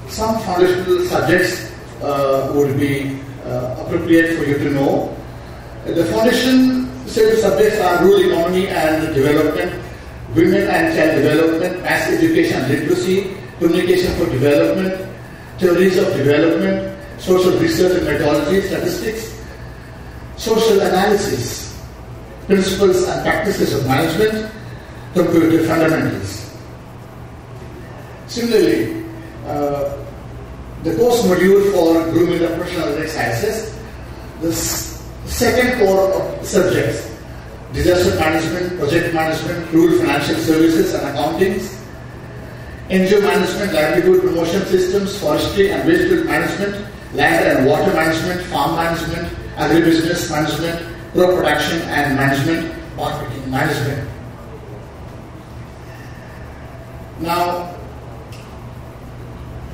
some foundational subjects would be appropriate for you to know. The foundation subjects are rural economy and development, women and child development, mass education and literacy, communication for development, theories of development, social research and methodology, statistics, social analysis, principles and practices of management, computer fundamentals. Similarly, the course module for grooming the professional exercises, the second core of subjects, disaster management, project management, rural financial services and accounting, NGO management, livelihood promotion systems, forestry and waste management, land and water management, farm management, agribusiness management, crop production and management, marketing management. Now,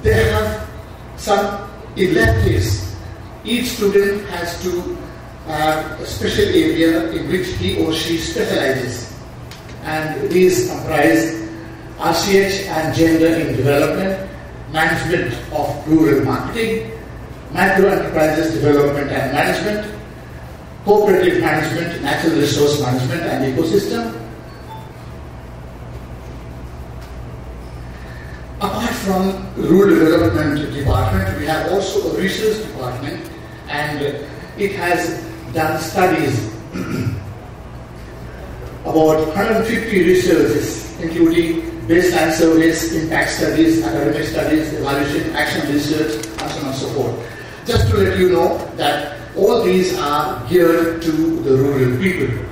they have some electives. Each student has to have a special area in which he or she specializes, and these comprise RCH and gender in development, management of rural marketing, micro enterprises development and management, cooperative management, natural resource management and ecosystem. Apart from rural development department, we have also a research department, and it has done studies about 150 researches, including baseline surveys, impact studies, academic studies, evaluation, action research, and so on and so forth. Just to let you know that all these are geared to the rural people.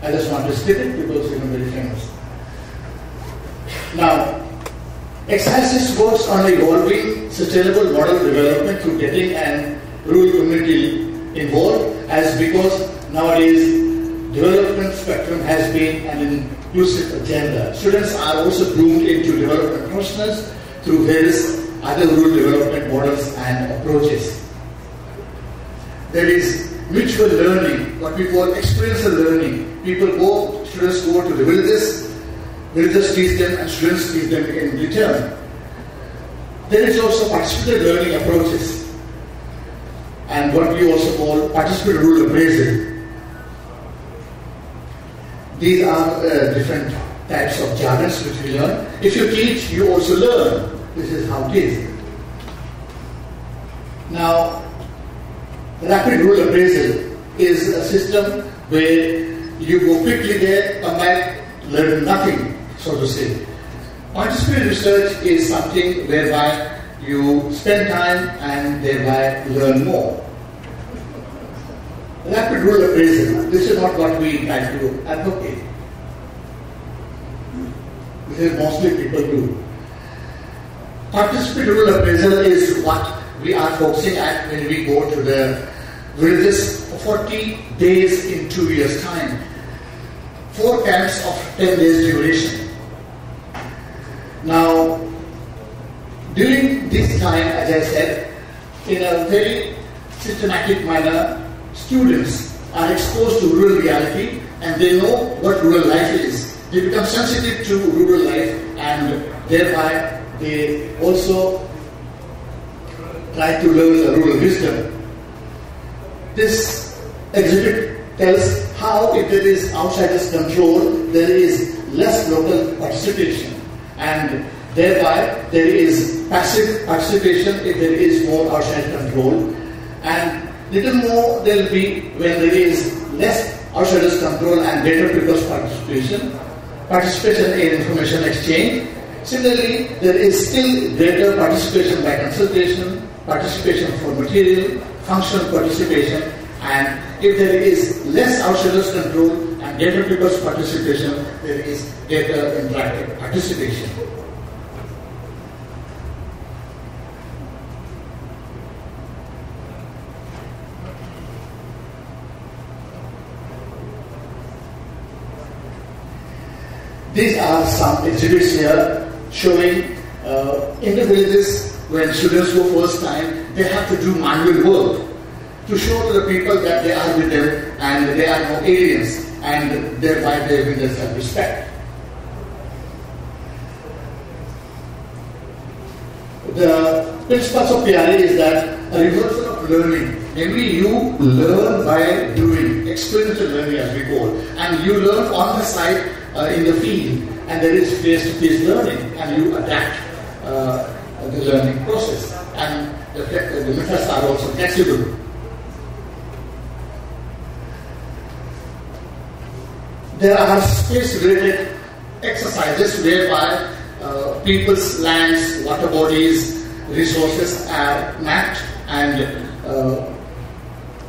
I just want to state it because it's very famous. Now, exercises works on evolving sustainable model development through getting and rural community involved, as because nowadays development spectrum has been an inclusive agenda. Students are also groomed into development professionals through various other rural development models and approaches. There is mutual learning, what we call experiential learning. Students go to the villages teach them and students teach them in return. There is also participative learning approaches and what we also call participatory rural appraisal. These are different types of jargons which we learn. If you teach, you also learn. This is how it is. Now, rapid rural appraisal is a system where you go quickly there, come back, learn nothing, so to say. Participatory research is something whereby you spend time and thereby learn more. Rapid rural appraisal, this is not what we try to advocate. This is mostly people do. Participatory rural appraisal is what we are focusing at when we go to the villages for 40 days in 2 years' time. 4 camps of 10 days duration. Now, during this time, as I said, in a very systematic manner, students are exposed to rural reality and they know what rural life is. They become sensitive to rural life and thereby they also try to learn the rural wisdom. This exhibit tells how if there is outsider's control, there is less local participation, and thereby there is passive participation if there is more outside control, and little more there will be when there is less outsider's control and greater people's participation in information exchange. Similarly, there is still greater participation by consultation, participation for material, functional participation, and if there is less outsider's control and greater people's participation, there is greater interactive participation. These are some exhibits here showing in the villages when students go first time, they have to do manual work to show to the people that they are with them and they are no aliens. and thereby they win their self-respect. The principles of PRA is that a reversal of learning. Namely, you learn by doing, experiential learning as we call, and you learn on the side in the field, and there is face-to-face learning, and you adapt the learning process, and the methods are also flexible. There are space-related exercises whereby people's lands, water bodies, resources are mapped, and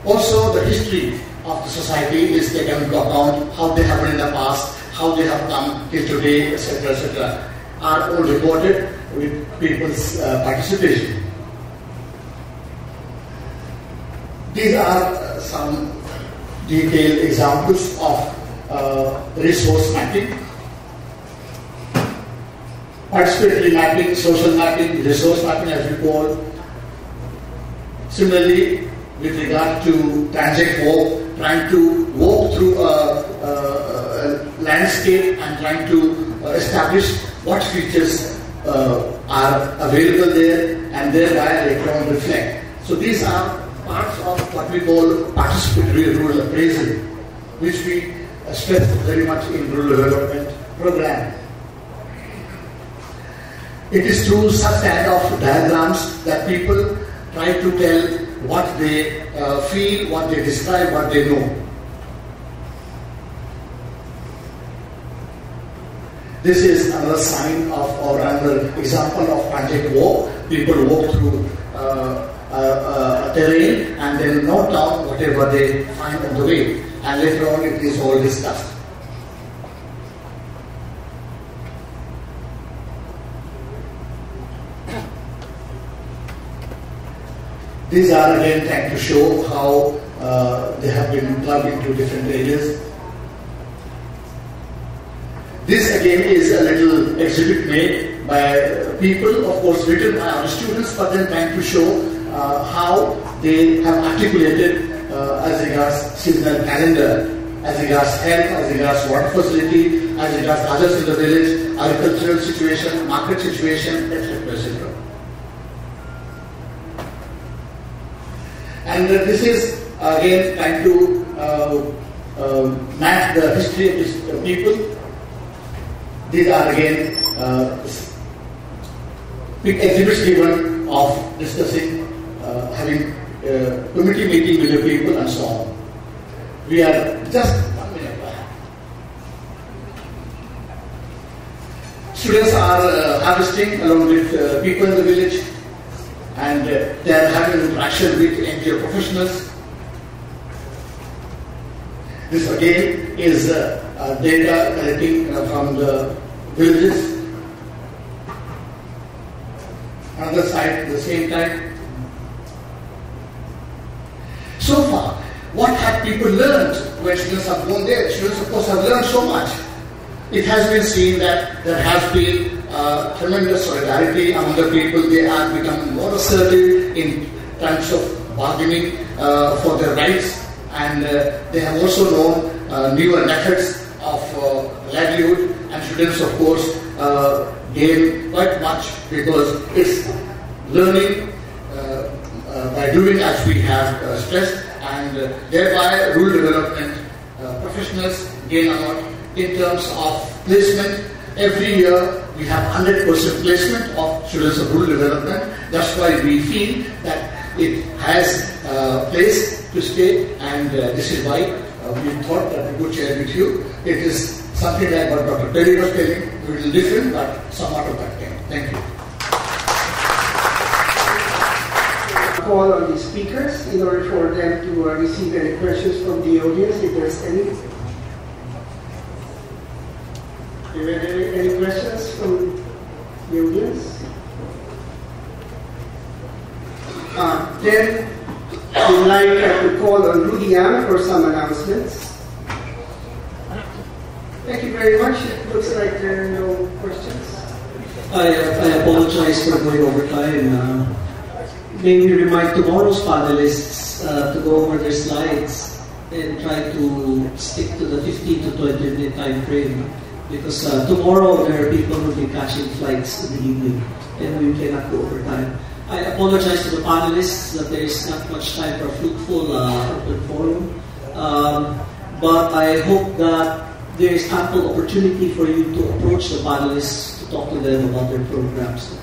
also the history of the society is taken into account, how they have been in the past, how they have come till today, etc., are all reported with people's participation. These are some detailed examples of resource mapping. Participatory mapping, social mapping, resource mapping as we call. Similarly, with regard to transect walk, trying to walk through a landscape and trying to establish what features are available there, and thereby later on reflect. So these are parts of what we call participatory rural appraisal, which we stress very much in rural development program. It is through such kind of diagrams that people try to tell what they feel, what they describe, what they know. This is another sign of, or another example of project walk. People walk through a terrain and then note down whatever they find on the way, and later on it is all discussed. These are again trying to show how they have been plugged into different areas. This again is a little exhibit made by people, of course written by our students, but then trying to show how they have articulated as regards seasonal calendar, as regards health, as regards water facility, as regards others in the village, agricultural situation, market situation, etc., etc. And this is again trying to map the history of these people. These are again big exhibits given of discussing, having committee meeting with the people and so on. We are just 1 minute back. Students are harvesting along with people in the village, and they are having interaction with NGO professionals. This again is data collecting from the villages. Another side at the same time. So far, what have people learned when students have gone there? Students, of course, have learned so much. It has been seen that there has been tremendous solidarity among the people. They are becoming more assertive in terms of bargaining for their rights, and they have also known newer methods of livelihood, and students, of course, gain quite much because it's learning by doing, as we have stressed, and thereby rural development professionals gain a lot in terms of placement. Every year we have 100% placement of students of rural development. That's why we feel that it has a place to stay, and this is why we thought that we could share with you. It is something like what Dr. Perry was telling, a little different, but somewhat of that kind. Thank you. Call on the speakers in order for them to receive any questions from the audience, if there's any. Any questions from the audience? Then we'd like to call on Rudy Yang for some announcements. Thank you very much. It looks like there are no questions. I apologize for going over time. May we remind tomorrow's panelists to go over their slides and try to stick to the 15 to 20 minute time frame, because tomorrow there are people who will be catching flights in the evening and we cannot go over time. I apologize to the panelists that there is not much time for a fruitful open forum, but I hope that there is ample opportunity for you to approach the panelists to talk to them about their programs.